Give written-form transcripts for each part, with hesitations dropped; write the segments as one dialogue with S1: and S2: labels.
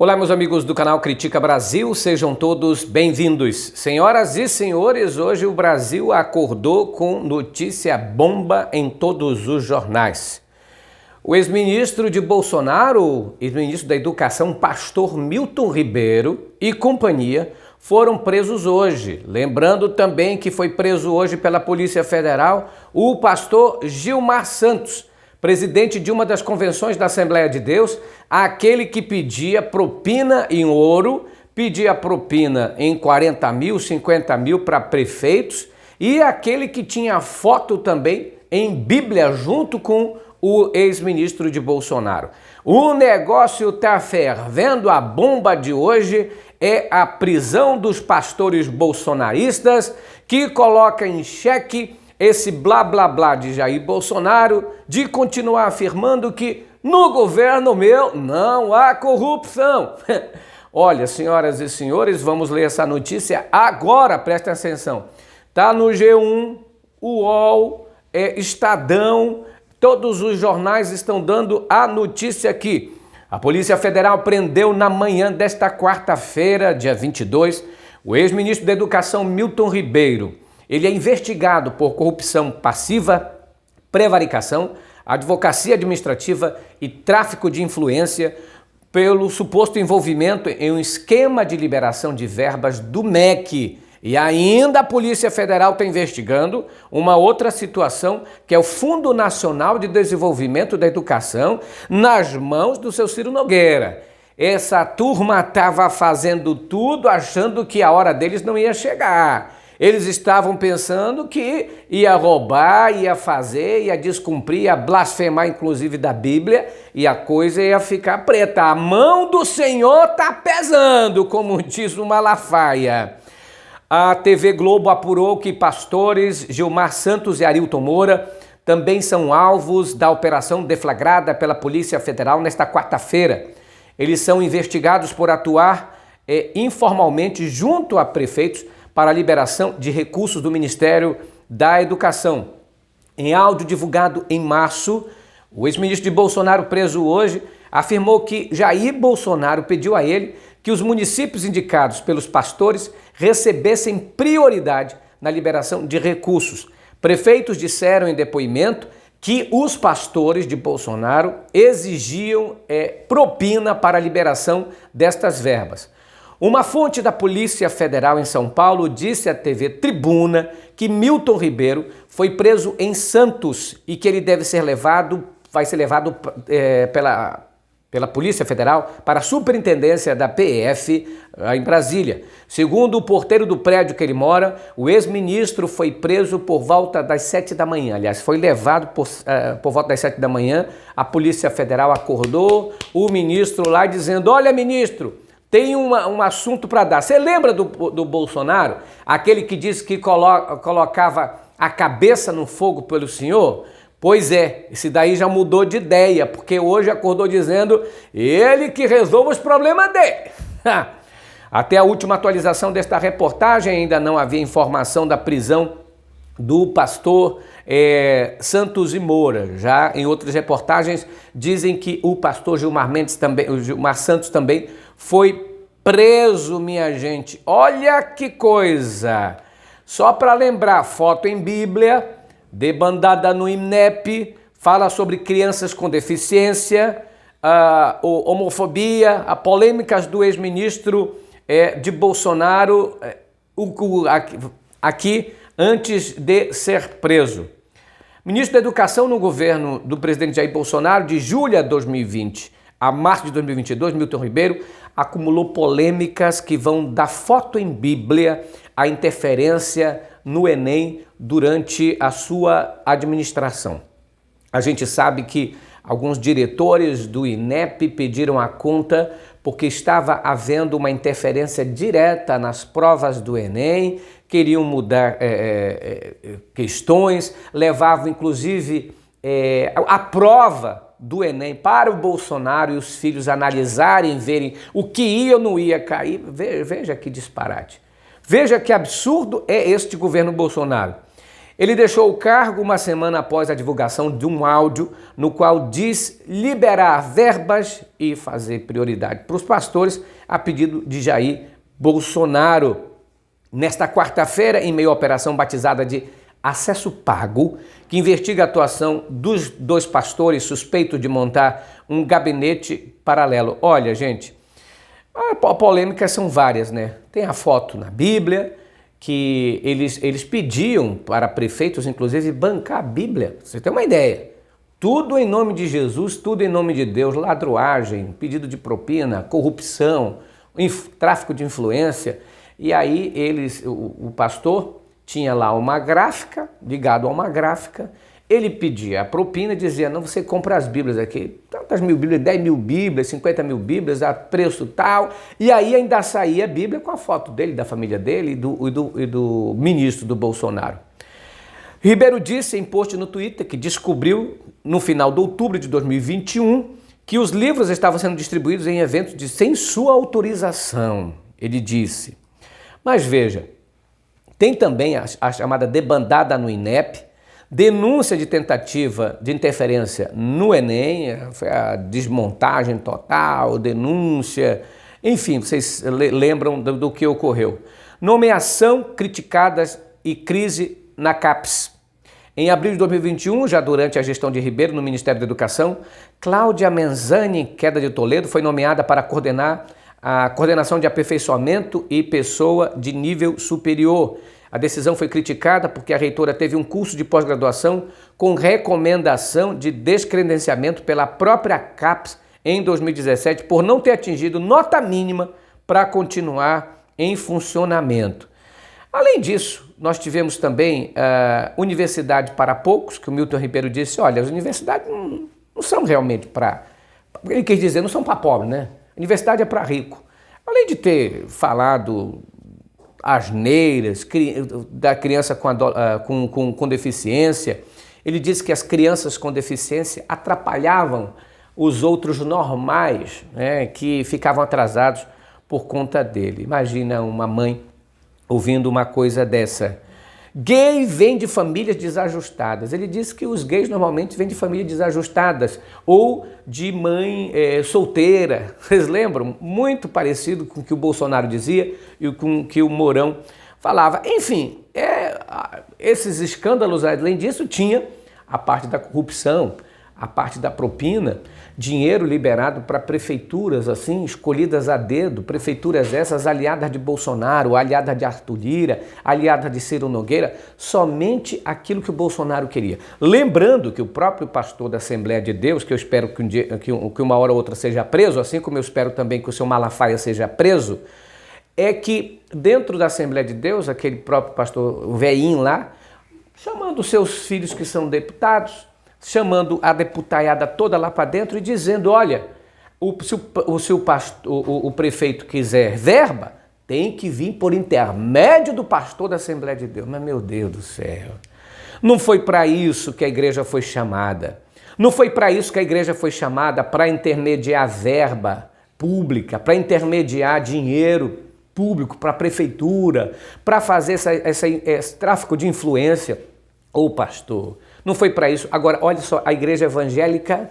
S1: Olá, meus amigos do canal Critica Brasil, sejam todos bem-vindos. Senhoras e senhores, hoje o Brasil acordou com notícia bomba em todos os jornais. O ex-ministro de Bolsonaro, ex-ministro da Educação, pastor Milton Ribeiro e companhia, foram presos hoje. Lembrando também que foi preso hoje pela Polícia Federal o pastor Gilmar Santos, presidente de uma das convenções da Assembleia de Deus, aquele que pedia propina em ouro, pedia propina em 40 mil, 50 mil para prefeitos, e aquele que tinha foto também em Bíblia junto com o ex-ministro de Bolsonaro. O negócio está fervendo, a bomba de hoje é a prisão dos pastores bolsonaristas, que coloca em xeque esse blá blá blá de Jair Bolsonaro de continuar afirmando que no governo meu não há corrupção. Olha, senhoras e senhores, vamos ler essa notícia agora, prestem atenção. Tá no G1, UOL, Estadão, todos os jornais estão dando a notícia aqui. A Polícia Federal prendeu na manhã desta quarta-feira, dia 22, o ex-ministro da Educação Milton Ribeiro. Ele é investigado por corrupção passiva, prevaricação, advocacia administrativa e tráfico de influência pelo suposto envolvimento em um esquema de liberação de verbas do MEC. E ainda a Polícia Federal está investigando uma outra situação, que é o Fundo Nacional de Desenvolvimento da Educação, nas mãos do seu Ciro Nogueira. Essa turma estava fazendo tudo achando que a hora deles não ia chegar. Eles estavam pensando que ia roubar, ia fazer, ia descumprir, ia blasfemar inclusive da Bíblia e a coisa ia ficar preta. A mão do Senhor está pesando, como diz o Malafaia. A TV Globo apurou que pastores Gilmar Santos e Arilton Moura também são alvos da operação deflagrada pela Polícia Federal nesta quarta-feira. Eles são investigados por atuar informalmente junto a prefeitos para a liberação de recursos do Ministério da Educação. Em áudio divulgado em março, o ex-ministro de Bolsonaro, preso hoje, afirmou que Jair Bolsonaro pediu a ele que os municípios indicados pelos pastores recebessem prioridade na liberação de recursos. Prefeitos disseram em depoimento que os pastores de Bolsonaro exigiam propina para a liberação destas verbas. Uma fonte da Polícia Federal em São Paulo disse à TV Tribuna que Milton Ribeiro foi preso em Santos e que ele vai ser levado pela Polícia Federal para a Superintendência da PF em Brasília. Segundo o porteiro do prédio que ele mora, o ex-ministro foi preso por volta das 7 da manhã. Aliás, foi levado por volta das 7 da manhã. A Polícia Federal acordou o ministro lá dizendo: olha, ministro, tem um assunto para dar. Você lembra do Bolsonaro? Aquele que disse que colocava a cabeça no fogo pelo senhor? Pois é, esse daí já mudou de ideia, porque hoje acordou dizendo ele que resolve os problemas dele. Até a última atualização desta reportagem ainda não havia informação da prisão do pastor Santos e Moura. Já em outras reportagens dizem que o pastor Gilmar Santos também foi preso, minha gente. Olha que coisa! Só para lembrar, foto em Bíblia, debandada no INEP, fala sobre crianças com deficiência, homofobia, a polêmicas do ex-ministro de Bolsonaro aqui antes de ser preso. Ministro da Educação no governo do presidente Jair Bolsonaro, de julho de 2020 a março de 2022, Milton Ribeiro acumulou polêmicas que vão da foto em Bíblia à interferência no Enem durante a sua administração. A gente sabe que alguns diretores do INEP pediram a conta porque estava havendo uma interferência direta nas provas do Enem, queriam mudar questões, levavam inclusive a prova do Enem para o Bolsonaro e os filhos analisarem, verem o que ia ou não ia cair. Veja que disparate. Veja que absurdo é este governo Bolsonaro. Ele deixou o cargo uma semana após a divulgação de um áudio no qual diz liberar verbas e fazer prioridade para os pastores a pedido de Jair Bolsonaro. Nesta quarta-feira, em meio à operação batizada de Acesso Pago, que investiga a atuação dos 2 pastores suspeitos de montar um gabinete paralelo. Olha, gente, as polêmicas são várias, né? Tem a foto na Bíblia, que eles pediam para prefeitos, inclusive, bancar a Bíblia. Você tem uma ideia. Tudo em nome de Jesus, tudo em nome de Deus, ladruagem, pedido de propina, corrupção, tráfico de influência. E aí o pastor tinha lá uma gráfica, ligado a uma gráfica, ele pedia a propina e dizia, não, você compra as Bíblias aqui, tantas mil Bíblias, 10 mil Bíblias, 50 mil Bíblias, a preço tal, e aí ainda saía a Bíblia com a foto dele, da família dele e do ministro do Bolsonaro. Ribeiro disse em post no Twitter que descobriu no final de outubro de 2021 que os livros estavam sendo distribuídos em eventos sem sua autorização, ele disse. Mas veja, tem também a chamada debandada no INEP, denúncia de tentativa de interferência no Enem, foi a desmontagem total, denúncia, enfim, vocês lembram do que ocorreu. Nomeação criticadas e crise na CAPES. Em abril de 2021, já durante a gestão de Ribeiro no Ministério da Educação, Cláudia Menzani Queda de Toledo foi nomeada para coordenar a coordenação de aperfeiçoamento e pessoa de nível superior. A decisão foi criticada porque a reitora teve um curso de pós-graduação com recomendação de descredenciamento pela própria CAPES em 2017 por não ter atingido nota mínima para continuar em funcionamento. Além disso, nós tivemos também a Universidade para Poucos, que o Milton Ribeiro disse, olha, as universidades não são realmente para... Ele quis dizer, não são para pobre, né? A universidade é para rico. Além de ter falado asneiras da criança com deficiência, ele disse que as crianças com deficiência atrapalhavam os outros normais, né, que ficavam atrasados por conta dele. Imagina uma mãe ouvindo uma coisa dessa. Gay vem de famílias desajustadas. Ele disse que os gays normalmente vêm de famílias desajustadas ou de mãe solteira. Vocês lembram? Muito parecido com o que o Bolsonaro dizia e com o que o Mourão falava. Enfim, esses escândalos, além disso, tinha a parte da corrupção, a parte da propina, dinheiro liberado para prefeituras assim, escolhidas a dedo, prefeituras essas aliadas de Bolsonaro, aliadas de Arthur Lira, aliadas de Ciro Nogueira, somente aquilo que o Bolsonaro queria. Lembrando que o próprio pastor da Assembleia de Deus, que eu espero que uma hora ou outra seja preso, assim como eu espero também que o seu Malafaia seja preso, é que dentro da Assembleia de Deus, aquele próprio pastor, o velhinho lá, chamando seus filhos que são deputados, chamando a deputaiada toda lá para dentro e dizendo, olha, se o prefeito quiser verba, tem que vir por intermédio do pastor da Assembleia de Deus. Mas, meu Deus do céu, não foi para isso que a igreja foi chamada. Não foi para isso que a igreja foi chamada, para intermediar verba pública, para intermediar dinheiro público para a prefeitura, para fazer esse tráfico de influência. Ô pastor, não foi para isso. Agora, olha só, a igreja evangélica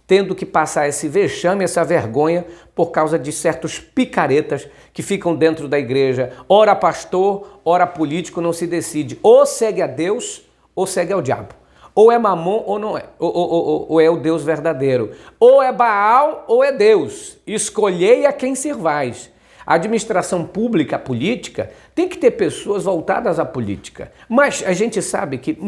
S1: tendo que passar esse vexame, essa vergonha, por causa de certos picaretas que ficam dentro da igreja. Ora pastor, ora político, não se decide. Ou segue a Deus, ou segue ao diabo. Ou é Mamon ou não é. Ou é o Deus verdadeiro. Ou é Baal ou é Deus. Escolhei a quem servais. A administração pública, a política, tem que ter pessoas voltadas à política. Mas a gente sabe que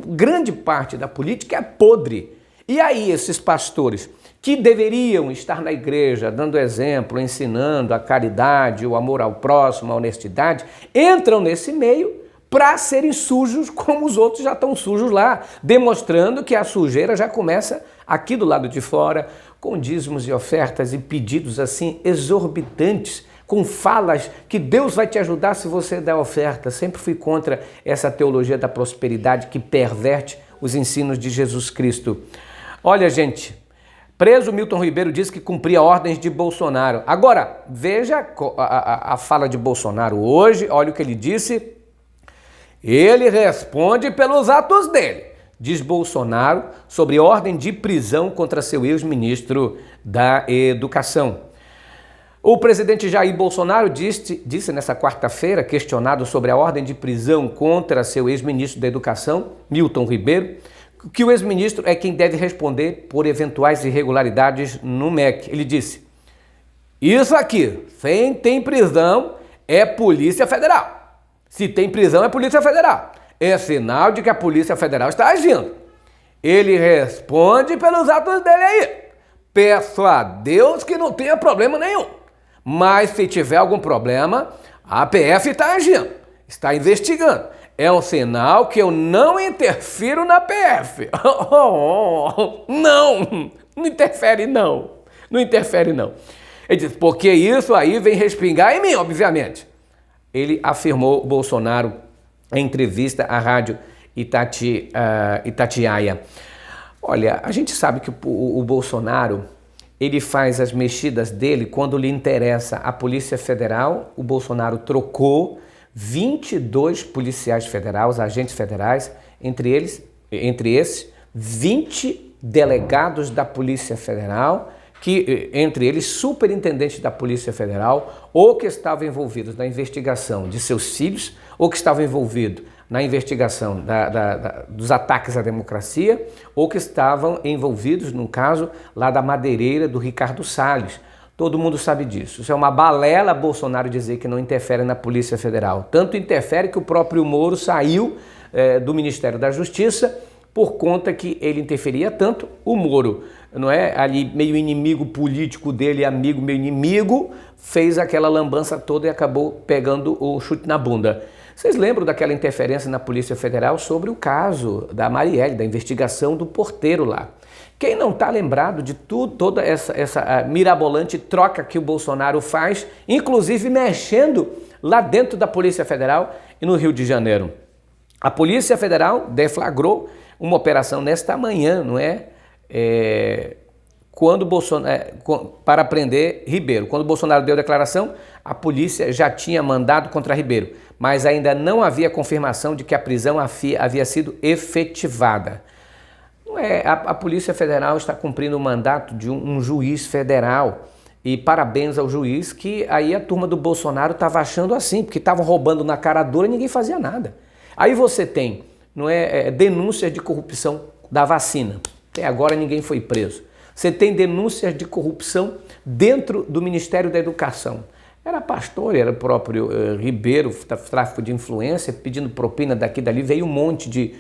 S1: grande parte da política é podre. E aí esses pastores que deveriam estar na igreja dando exemplo, ensinando a caridade, o amor ao próximo, a honestidade, entram nesse meio para serem sujos como os outros já estão sujos lá, demonstrando que a sujeira já começa aqui do lado de fora, com dízimos e ofertas e pedidos assim exorbitantes, com falas que Deus vai te ajudar se você der oferta. Sempre fui contra essa teologia da prosperidade que perverte os ensinos de Jesus Cristo. Olha, gente, preso Milton Ribeiro disse que cumpria ordens de Bolsonaro. Agora, veja a fala de Bolsonaro hoje, olha o que ele disse. Ele responde pelos atos dele, diz Bolsonaro sobre ordem de prisão contra seu ex-ministro da Educação. O presidente Jair Bolsonaro disse nessa quarta-feira, questionado sobre a ordem de prisão contra seu ex-ministro da Educação, Milton Ribeiro, que o ex-ministro é quem deve responder por eventuais irregularidades no MEC. Ele disse: isso aqui, quem tem prisão é Polícia Federal. Se tem prisão é Polícia Federal. É sinal de que a Polícia Federal está agindo. Ele responde pelos atos dele aí. Peço a Deus que não tenha problema nenhum. Mas se tiver algum problema, a PF está agindo, está investigando. É um sinal que eu não interfiro na PF. Não interfere não. Não interfere não. Ele diz, porque isso aí vem respingar em mim, obviamente. Ele afirmou, Bolsonaro, em entrevista à rádio Itatiaia. Olha, a gente sabe que o Bolsonaro, ele faz as mexidas dele quando lhe interessa. A Polícia Federal, o Bolsonaro trocou 22 policiais federais, agentes federais, entre esses, 20 delegados da Polícia Federal, que entre eles superintendentes da Polícia Federal, ou que estavam envolvidos na investigação de seus filhos, ou que estavam envolvidos na investigação dos ataques à democracia, ou que estavam envolvidos, no caso, lá da madeireira do Ricardo Salles. Todo mundo sabe disso. Isso é uma balela Bolsonaro dizer que não interfere na Polícia Federal. Tanto interfere que o próprio Moro saiu do Ministério da Justiça por conta que ele interferia tanto. O Moro, não é, ali meio inimigo político dele, amigo meio inimigo, fez aquela lambança toda e acabou pegando o chute na bunda. Vocês lembram daquela interferência na Polícia Federal sobre o caso da Marielle, da investigação do porteiro lá? Quem não está lembrado de tudo, toda essa mirabolante troca que o Bolsonaro faz, inclusive mexendo lá dentro da Polícia Federal e no Rio de Janeiro? A Polícia Federal deflagrou uma operação nesta manhã, não é? Para prender Ribeiro. Quando o Bolsonaro deu a declaração, a polícia já tinha mandado contra Ribeiro, mas ainda não havia confirmação de que a prisão havia sido efetivada. Não é, a Polícia Federal está cumprindo o mandato de um juiz federal, e parabéns ao juiz, que aí a turma do Bolsonaro estava achando assim, porque estavam roubando na cara dura e ninguém fazia nada. Aí você tem, não é, denúncias de corrupção da vacina. Até agora ninguém foi preso. Você tem denúncias de corrupção dentro do Ministério da Educação. Era pastor, era o próprio Ribeiro, tráfico de influência, pedindo propina daqui e dali. Veio um monte de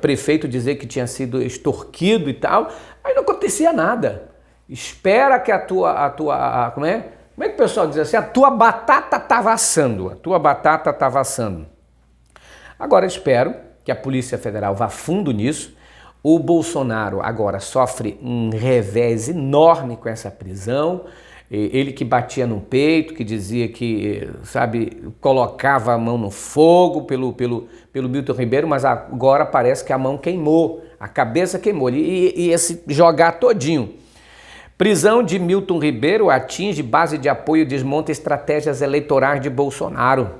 S1: prefeito dizer que tinha sido extorquido e tal. Aí não acontecia nada. Espera que como é que o pessoal diz assim? A tua batata estava assando. A tua batata estava assando. Agora espero que a Polícia Federal vá fundo nisso. O Bolsonaro agora sofre um revés enorme com essa prisão. Ele que batia no peito, que dizia que, sabe, colocava a mão no fogo pelo Milton Ribeiro, mas agora parece que a mão queimou, a cabeça queimou. Ele ia se jogar todinho. Prisão de Milton Ribeiro atinge base de apoio e desmonta estratégias eleitorais de Bolsonaro.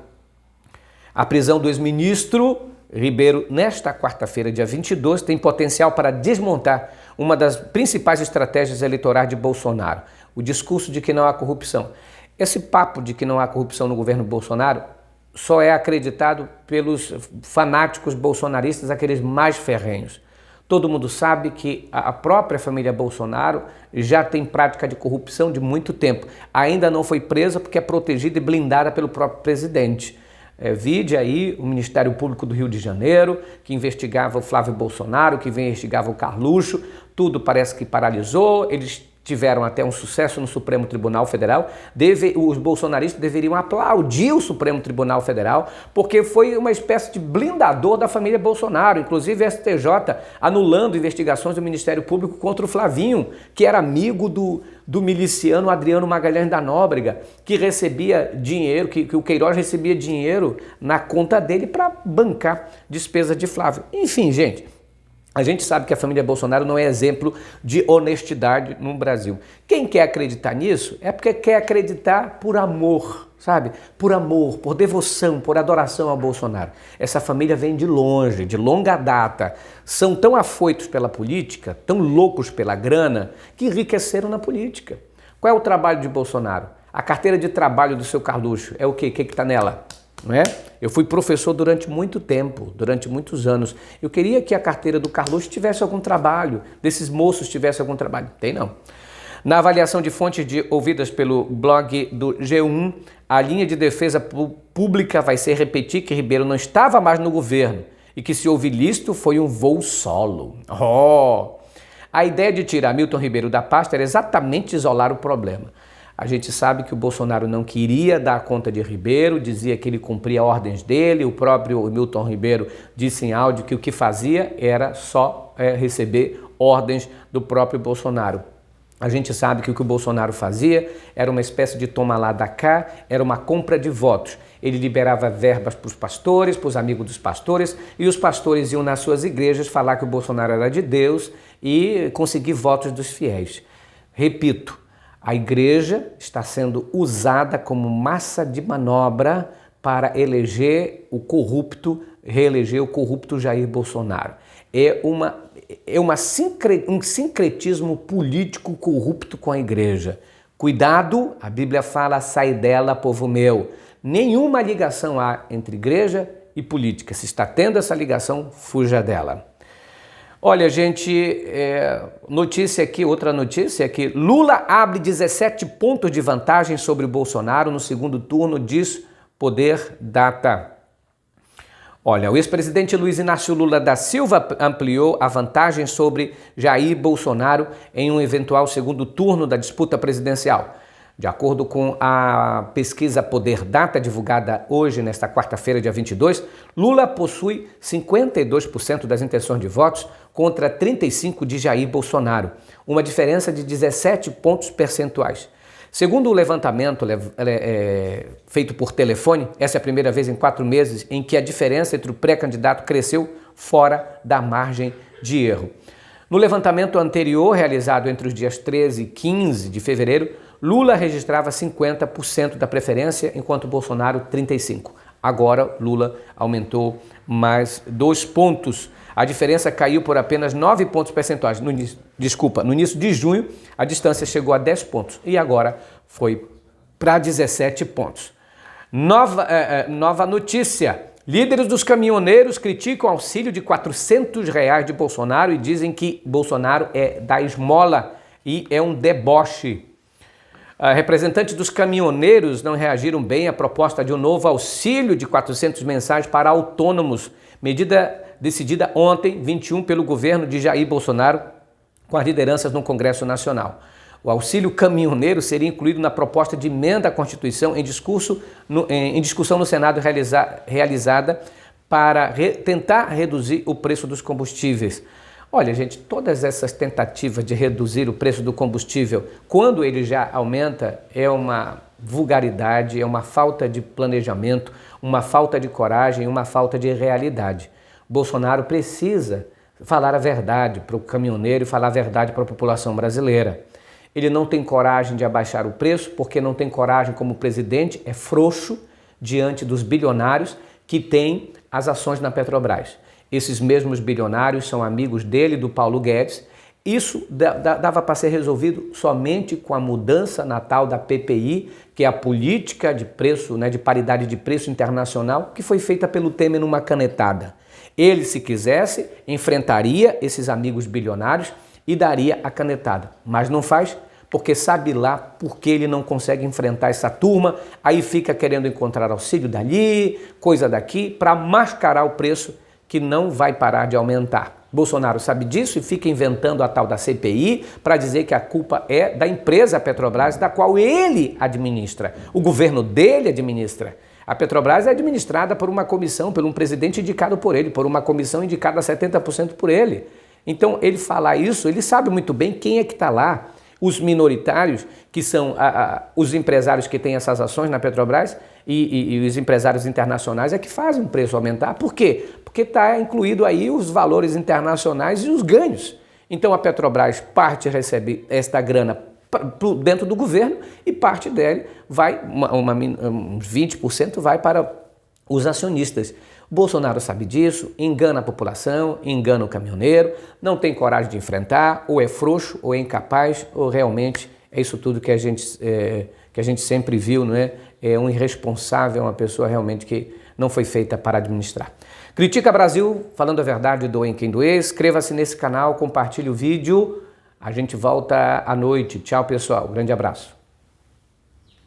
S1: A prisão do ex-ministro Ribeiro, nesta quarta-feira, dia 22, tem potencial para desmontar uma das principais estratégias eleitorais de Bolsonaro, o discurso de que não há corrupção. Esse papo de que não há corrupção no governo Bolsonaro só é acreditado pelos fanáticos bolsonaristas, aqueles mais ferrenhos. Todo mundo sabe que a própria família Bolsonaro já tem prática de corrupção de muito tempo. Ainda não foi presa porque é protegida e blindada pelo próprio presidente. Vide aí o Ministério Público do Rio de Janeiro, que investigava o Flávio Bolsonaro, que investigava o Carluxo, tudo parece que paralisou. Eles tiveram até um sucesso no Supremo Tribunal Federal. Os bolsonaristas deveriam aplaudir o Supremo Tribunal Federal, porque foi uma espécie de blindador da família Bolsonaro, inclusive a STJ anulando investigações do Ministério Público contra o Flavinho, que era amigo do miliciano Adriano Magalhães da Nóbrega, que recebia dinheiro, que o Queiroz recebia dinheiro na conta dele para bancar despesa de Flávio. Enfim, gente, A gente sabe que a família Bolsonaro não é exemplo de honestidade no Brasil. Quem quer acreditar nisso é porque quer acreditar por amor, sabe? Por amor, por devoção, por adoração ao Bolsonaro. Essa família vem de longe, de longa data. São tão afoitos pela política, tão loucos pela grana, que enriqueceram na política. Qual é o trabalho de Bolsonaro? A carteira de trabalho do seu Carluxo é o quê? O que está nela? Não é? Eu fui professor durante muito tempo, durante muitos anos. Eu queria que a carteira do Carluxo tivesse algum trabalho, desses moços tivesse algum trabalho. Tem não. Na avaliação de fontes ouvidas pelo blog do G1, a linha de defesa pública vai ser repetir que Ribeiro não estava mais no governo e que se houve ilícito foi um voo solo. A ideia de tirar Milton Ribeiro da pasta era exatamente isolar o problema. A gente sabe que o Bolsonaro não queria dar conta de Ribeiro, dizia que ele cumpria ordens dele, o próprio Milton Ribeiro disse em áudio que o que fazia era só receber ordens do próprio Bolsonaro. A gente sabe que o que o Bolsonaro fazia era uma espécie de toma lá da cá, era uma compra de votos. Ele liberava verbas para os pastores, para os amigos dos pastores, e os pastores iam nas suas igrejas falar que o Bolsonaro era de Deus e conseguir votos dos fiéis. Repito, a igreja está sendo usada como massa de manobra para reeleger o corrupto Jair Bolsonaro. É um sincretismo político corrupto com a igreja. Cuidado, a Bíblia fala, sai dela, povo meu. Nenhuma ligação há entre igreja e política. Se está tendo essa ligação, fuja dela. Olha, gente, outra notícia aqui. Lula abre 17 pontos de vantagem sobre o Bolsonaro no segundo turno, diz Poder Data. Olha, o ex-presidente Luiz Inácio Lula da Silva ampliou a vantagem sobre Jair Bolsonaro em um eventual segundo turno da disputa presidencial. De acordo com a pesquisa Poder Data, divulgada hoje, nesta quarta-feira, dia 22, Lula possui 52% das intenções de votos contra 35% de Jair Bolsonaro, uma diferença de 17 pontos percentuais. Segundo o levantamento feito por telefone, essa é a primeira vez em 4 meses em que a diferença entre o pré-candidato cresceu fora da margem de erro. No levantamento anterior, realizado entre os dias 13 e 15 de fevereiro, Lula registrava 50% da preferência, enquanto Bolsonaro 35%. Agora, Lula aumentou mais 2 pontos. A diferença caiu por apenas 9 pontos percentuais. No início de junho, a distância chegou a 10 pontos e agora foi para 17 pontos. Nova notícia. Líderes dos caminhoneiros criticam o auxílio de R$400 de Bolsonaro e dizem que Bolsonaro é da esmola e é um deboche. Representantes dos caminhoneiros não reagiram bem à proposta de um novo auxílio de 400 mensais para autônomos, medida decidida ontem, 21, pelo governo de Jair Bolsonaro, com as lideranças no Congresso Nacional. O auxílio caminhoneiro seria incluído na proposta de emenda à Constituição em discussão no Senado realizada para tentar reduzir o preço dos combustíveis. Olha, gente, todas essas tentativas de reduzir o preço do combustível, quando ele já aumenta, é uma vulgaridade, é uma falta de planejamento, uma falta de coragem, uma falta de realidade. Bolsonaro precisa falar a verdade para o caminhoneiro e falar a verdade para a população brasileira. Ele não tem coragem de abaixar o preço porque não tem coragem como presidente, é frouxo diante dos bilionários que têm as ações na Petrobras. Esses mesmos bilionários são amigos dele, do Paulo Guedes. Isso dava para ser resolvido somente com a mudança na tal da PPI, que é a política de preço, de paridade de preço internacional, que foi feita pelo Temer numa canetada. Ele, se quisesse, enfrentaria esses amigos bilionários e daria a canetada, mas não faz porque sabe lá por que ele não consegue enfrentar essa turma, aí fica querendo encontrar auxílio dali, coisa daqui, para mascarar o preço que não vai parar de aumentar. Bolsonaro sabe disso e fica inventando a tal da CPI para dizer que a culpa é da empresa Petrobras, da qual ele administra, o governo dele administra. A Petrobras é administrada por uma comissão, por um presidente indicado por ele, por uma comissão indicada a 70% por ele. Então, ele falar isso, ele sabe muito bem quem é que está lá. Os minoritários, que são os empresários que têm essas ações na Petrobras e os empresários internacionais é que fazem o preço aumentar. Por quê? Porque está incluído aí os valores internacionais e os ganhos. Então a Petrobras parte recebe esta grana dentro do governo e parte dele vai, uns 20% vai para os acionistas. Bolsonaro sabe disso, engana a população, engana o caminhoneiro, não tem coragem de enfrentar, ou é frouxo, ou é incapaz, ou realmente é isso tudo que a gente sempre viu, não é? É um irresponsável, uma pessoa realmente que não foi feita para administrar. Critica Brasil, falando a verdade, doem quem doer. Inscreva-se nesse canal, compartilhe o vídeo. A gente volta à noite. Tchau, pessoal. Grande abraço.